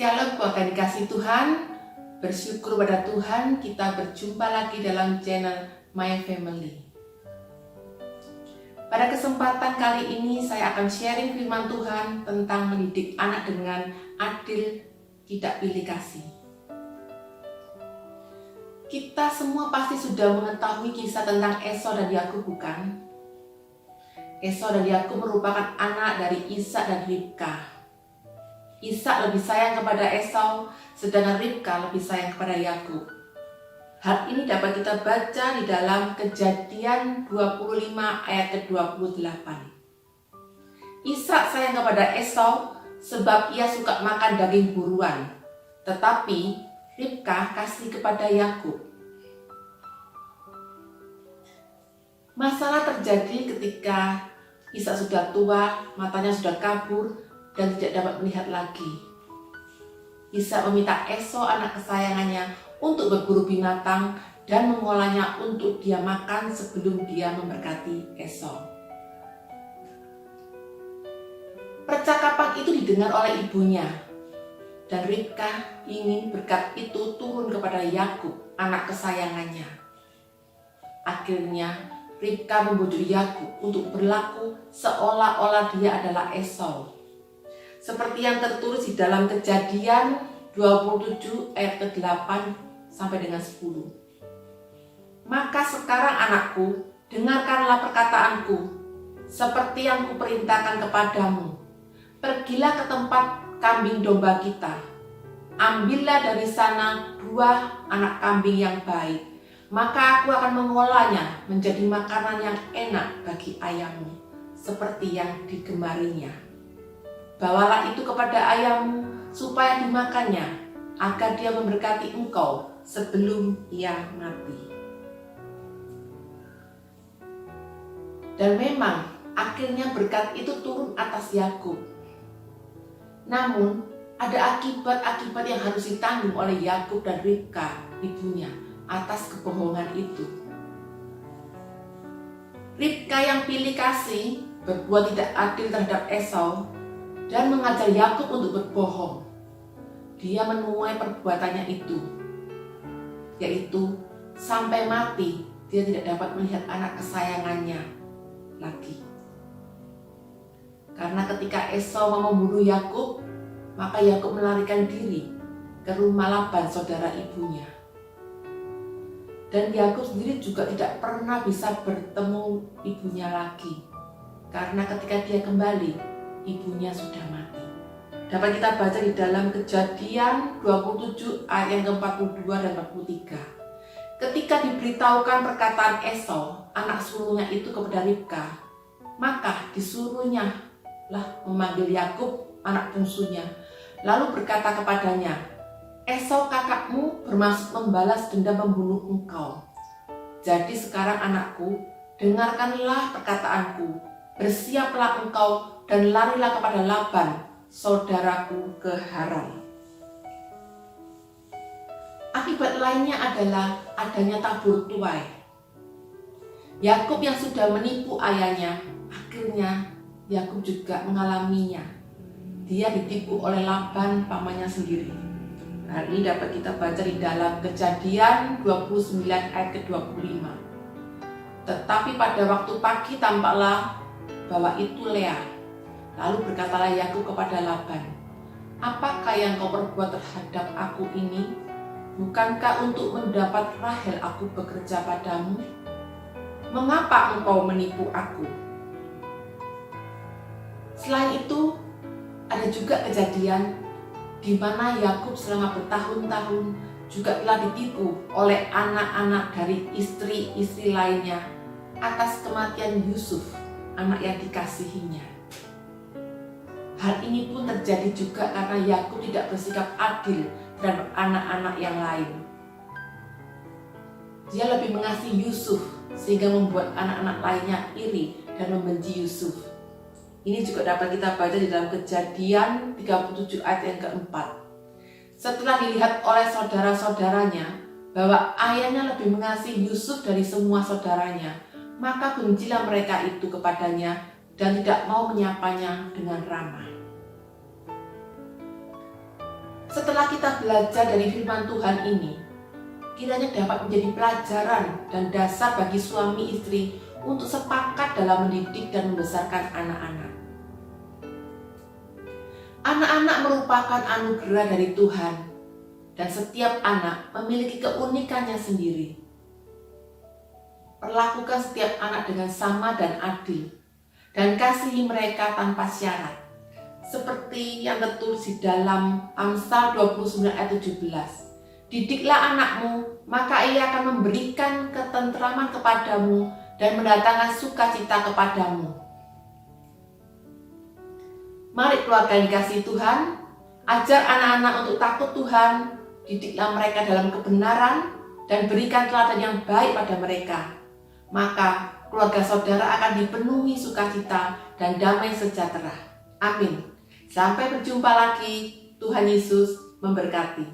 Shalom keluarga dikasih Tuhan. Bersyukur pada Tuhan kita berjumpa lagi dalam channel My Family. Pada kesempatan kali ini saya akan sharing firman Tuhan tentang mendidik anak dengan adil, tidak pilih kasih. Kita semua pasti sudah mengetahui kisah tentang Esau dan Yakub, bukan? Esau dan Yakub merupakan anak dari Ishak dan Ribka. Ishak lebih sayang kepada Esau, sedangkan Ribka lebih sayang kepada Yakub. Hal ini dapat kita baca di dalam Kejadian 25 ayat ke-28. Ishak sayang kepada Esau sebab ia suka makan daging buruan, tetapi Ribka kasih kepada Yakub. Masalah terjadi ketika Ishak sudah tua, matanya sudah kabur, dan tidak dapat melihat lagi. Ishak meminta Esau, anak kesayangannya, untuk berburu binatang dan mengolahnya untuk dia makan sebelum dia memberkati Esau. Percakapan itu didengar oleh ibunya, dan Ribka ingin berkat itu turun kepada Yakub, anak kesayangannya. Akhirnya Ribka membujuk Yakub untuk berlaku seolah-olah dia adalah Esau, seperti yang tertulis di dalam Kejadian 27 ayat ke-8 sampai dengan 10. Maka sekarang anakku, dengarkanlah perkataanku, seperti yang kuperintahkan kepadamu. Pergilah ke tempat kambing domba kita. Ambillah dari sana 2 anak kambing yang baik. Maka aku akan mengolahnya menjadi makanan yang enak bagi ayammu, seperti yang digemarinya. Bawalah itu kepada ayahmu supaya dimakannya, agar dia memberkati engkau sebelum ia mati. Dan memang akhirnya berkat itu turun atas Yakub. Namun ada akibat-akibat yang harus ditanggung oleh Yakub dan Ribka, ibunya, atas kebohongan itu. Ribka yang pilih kasih berbuat tidak adil terhadap Esau dan mengajar Yakub untuk berbohong. Dia menuai perbuatannya itu, yaitu sampai mati dia tidak dapat melihat anak kesayangannya lagi. Karena ketika Esau mau membunuh Yakub, maka Yakub melarikan diri ke rumah Laban, saudara ibunya. Dan Yakub sendiri juga tidak pernah bisa bertemu ibunya lagi, karena ketika dia kembali, ibunya sudah mati. Dapat kita baca di dalam Kejadian 27 ayat yang ke-42 dan 43. Ketika diberitahukan perkataan Esau, anak sulungnya itu kepada Ribka, maka disuruhnya lah memanggil Yakub, anak bungsunya, lalu berkata kepadanya, Esau kakakmu bermaksud membalas dendam membunuh engkau. Jadi sekarang anakku, dengarkanlah perkataanku, bersiaplah engkau dan larilah kepada Laban, saudaraku ke Haran. Akibat lainnya adalah adanya tabur tuai. Yakub yang sudah menipu ayahnya, akhirnya Yakub juga mengalaminya. Dia ditipu oleh Laban, pamannya sendiri. Hal ini dapat kita baca di dalam Kejadian 29 ayat ke-25. Tetapi pada waktu pagi tampaklah bahwa itu Lea. Lalu berkatalah Yakub kepada Laban, apakah yang kau perbuat terhadap aku ini? Bukankah untuk mendapat Rahel aku bekerja padamu? Mengapa engkau menipu aku? Selain itu, ada juga kejadian di mana Yakub selama bertahun-tahun juga telah ditipu oleh anak-anak dari istri-istri lainnya atas kematian Yusuf, anak yang dikasihinya. Hal ini pun terjadi juga karena Yakub tidak bersikap adil terhadap anak-anak yang lain. Dia lebih mengasihi Yusuf sehingga membuat anak-anak lainnya iri dan membenci Yusuf. Ini juga dapat kita baca di dalam Kejadian 37 ayat yang keempat. Setelah dilihat oleh saudara-saudaranya bahwa ayahnya lebih mengasihi Yusuf dari semua saudaranya, maka bencilah mereka itu kepadanya dan tidak mau menyapanya dengan ramah. Setelah kita belajar dari firman Tuhan ini, kiranya dapat menjadi pelajaran dan dasar bagi suami istri untuk sepakat dalam mendidik dan membesarkan anak-anak. Anak-anak merupakan anugerah dari Tuhan, dan setiap anak memiliki keunikannya sendiri. Perlakukan setiap anak dengan sama dan adil, dan kasihi mereka tanpa syarat, seperti yang tertulis di dalam Amsal 29 ayat 17. Didiklah anakmu, maka ia akan memberikan ketenteraman kepadamu dan mendatangkan sukacita kepadamu. Mari keluarga yang dikasihi Tuhan, ajar anak-anak untuk takut Tuhan, didiklah mereka dalam kebenaran, dan berikan teladan yang baik pada mereka. Maka keluarga saudara akan dipenuhi sukacita dan damai sejahtera. Amin. Sampai berjumpa lagi. Tuhan Yesus memberkati.